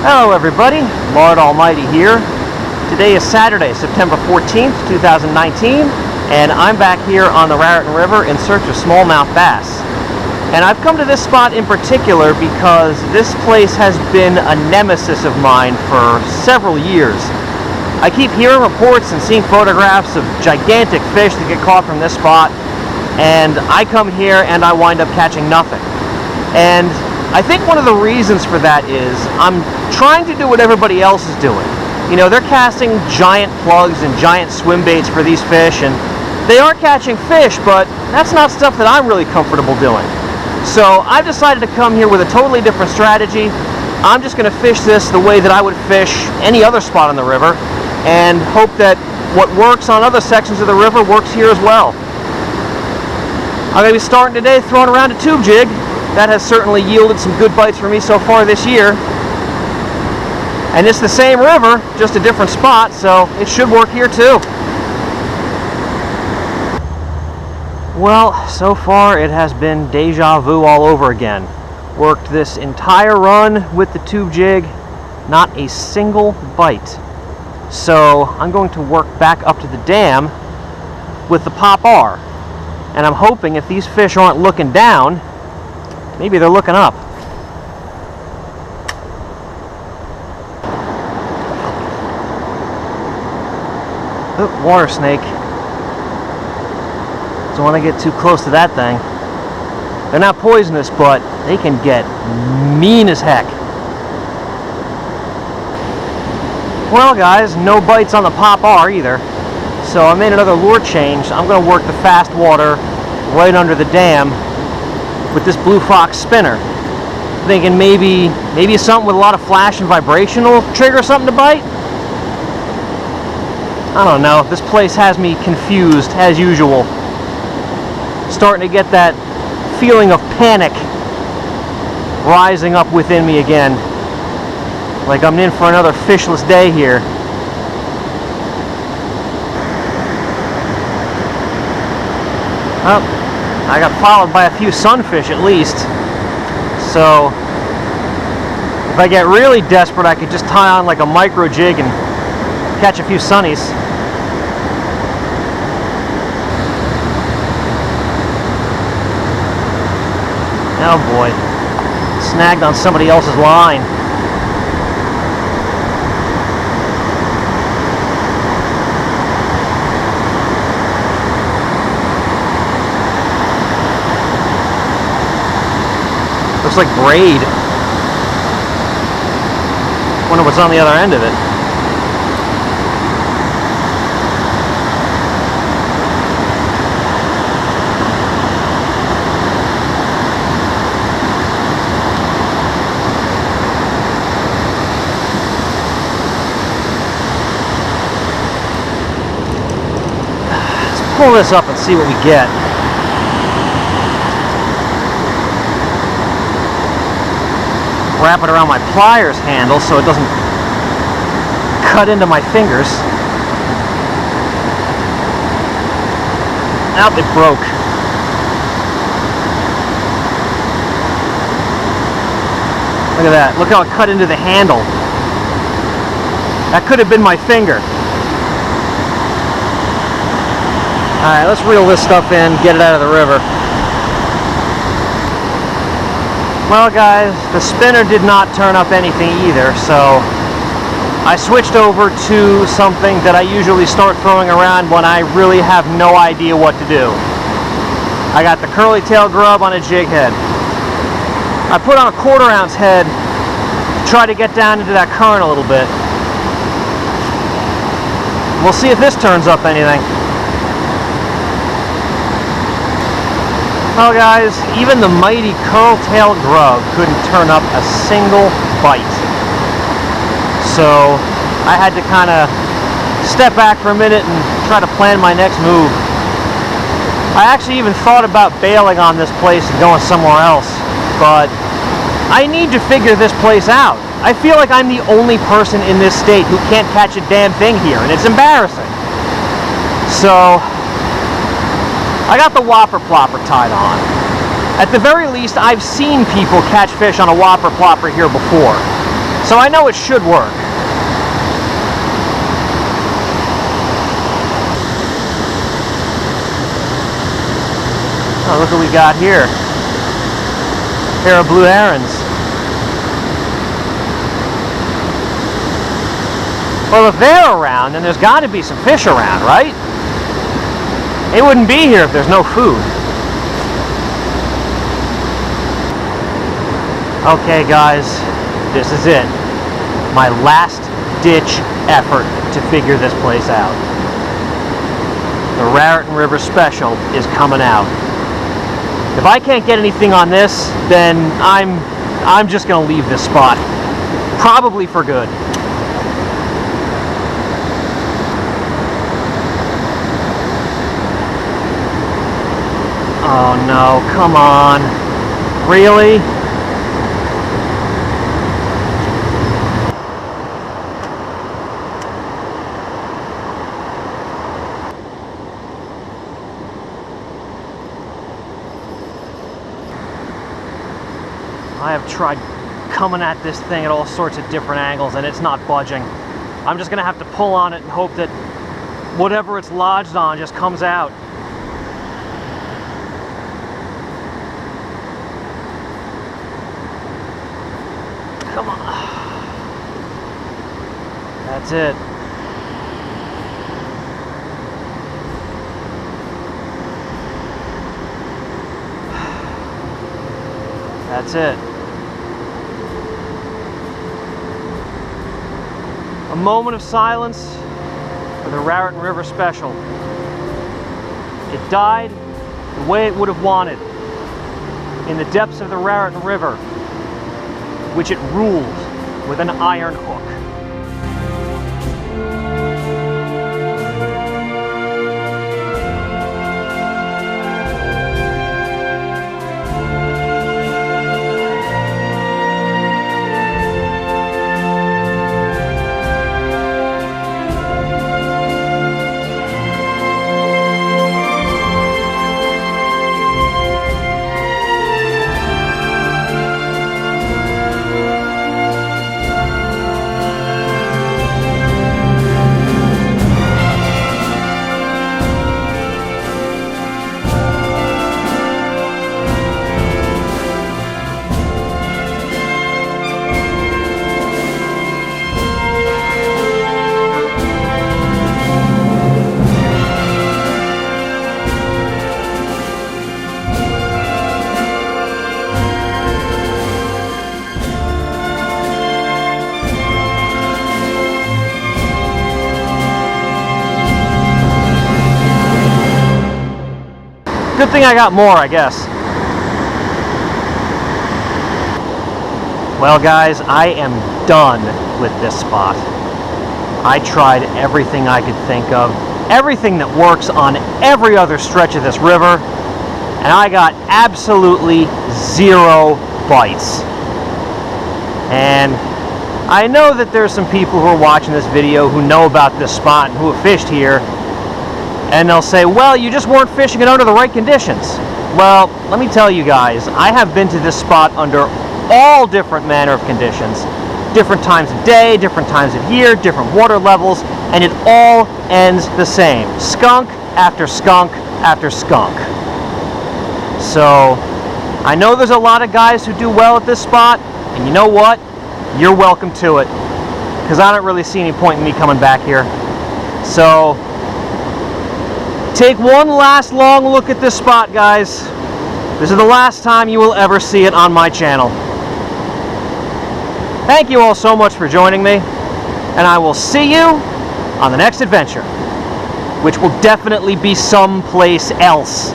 Hello everybody, Lord Almighty here. Today is Saturday, September 14th, 2019, and I'm back here on the Raritan River in search of smallmouth bass. And I've come to this spot in particular because this place has been a nemesis of mine for several years. I keep hearing reports and seeing photographs of gigantic fish that get caught from this spot, and I come here and I wind up catching nothing. And I think one of the reasons for that is I'm trying to do what everybody else is doing. You know, they're casting giant plugs and giant swim baits for these fish, and they are catching fish, but that's not stuff that I'm really comfortable doing. So I've decided to come here with a totally different strategy. I'm just going to fish this the way that I would fish any other spot on the river, and hope that what works on other sections of the river works here as well. I'm going to be starting today throwing around a tube jig. That has certainly yielded some good bites for me so far this year. And it's the same river, just a different spot, so it should work here too. Well, so far it has been deja vu all over again. Worked this entire run with the tube jig, not a single bite. So I'm going to work back up to the dam with the pop R. And I'm hoping if these fish aren't looking down, maybe they're looking up. Oh, water snake. Don't want to get too close to that thing. They're not poisonous, but they can get mean as heck. Well guys, no bites on the pop R either. So I made another lure change. I'm going to work the fast water right under the dam with this Blue Fox spinner. Thinking maybe something with a lot of flash and vibration will trigger something to bite. I don't know. This place has me confused as usual. Starting to get that feeling of panic rising up within me again. Like I'm in for another fishless day here. Oh, I got followed by a few sunfish at least. So if I get really desperate, I could just tie on like a micro jig and catch a few sunnies. Oh boy, snagged on somebody else's line. Looks like braid. Wonder what's on the other end of it. Let's pull this up and see what we get. Wrap it around my pliers handle so it doesn't cut into my fingers. Nope, it broke. Look at that. Look how it cut into the handle. That could have been my finger. Alright, let's reel this stuff in, get it out of the river. Well guys, the spinner did not turn up anything either, so I switched over to something that I usually start throwing around when I really have no idea what to do. I got the curly tail grub on a jig head. I put on a 1/4 ounce head to try to get down into that current a little bit. We'll see if this turns up anything. Well guys, even the mighty curl-tailed grub couldn't turn up a single bite. So I had to kind of step back for a minute and try to plan my next move. I actually even thought about bailing on this place and going somewhere else, but I need to figure this place out. I feel like I'm the only person in this state who can't catch a damn thing here, and it's embarrassing. So I got the whopper plopper tied on. At the very least, I've seen people catch fish on a whopper plopper here before. So I know it should work. Oh, look what we got here. A pair of blue herons. Well, if they're around, then there's got to be some fish around, right? They wouldn't be here if there's no food. Okay, guys, this is it. My last-ditch effort to figure this place out. The Raritan River Special is coming out. If I can't get anything on this, then I'm just going to leave this spot. Probably for good. Oh no, come on. Really? I have tried coming at this thing at all sorts of different angles and it's not budging. I'm just gonna have to pull on it and hope that whatever it's lodged on just comes out. Come on. That's it. That's it. A moment of silence for the Raritan River Special. It died the way it would have wanted, in the depths of the Raritan River, which it ruled with an iron hook. Good thing I got more, I guess. Well, guys, I am done with this spot. I tried everything I could think of, everything that works on every other stretch of this river, and I got absolutely 0 bites. And I know that there's some people who are watching this video who know about this spot and who have fished here, and they'll say, well, you just weren't fishing it under the right conditions. Well, let me tell you guys, I have been to this spot under all different manner of conditions, different times of day, different times of year, different water levels, and it all ends the same. Skunk after skunk after skunk. So, I know there's a lot of guys who do well at this spot, and you know what? You're welcome to it, because I don't really see any point in me coming back here. So, take one last long look at this spot, guys. This is the last time you will ever see it on my channel. Thank you all so much for joining me, and I will see you on the next adventure, which will definitely be someplace else.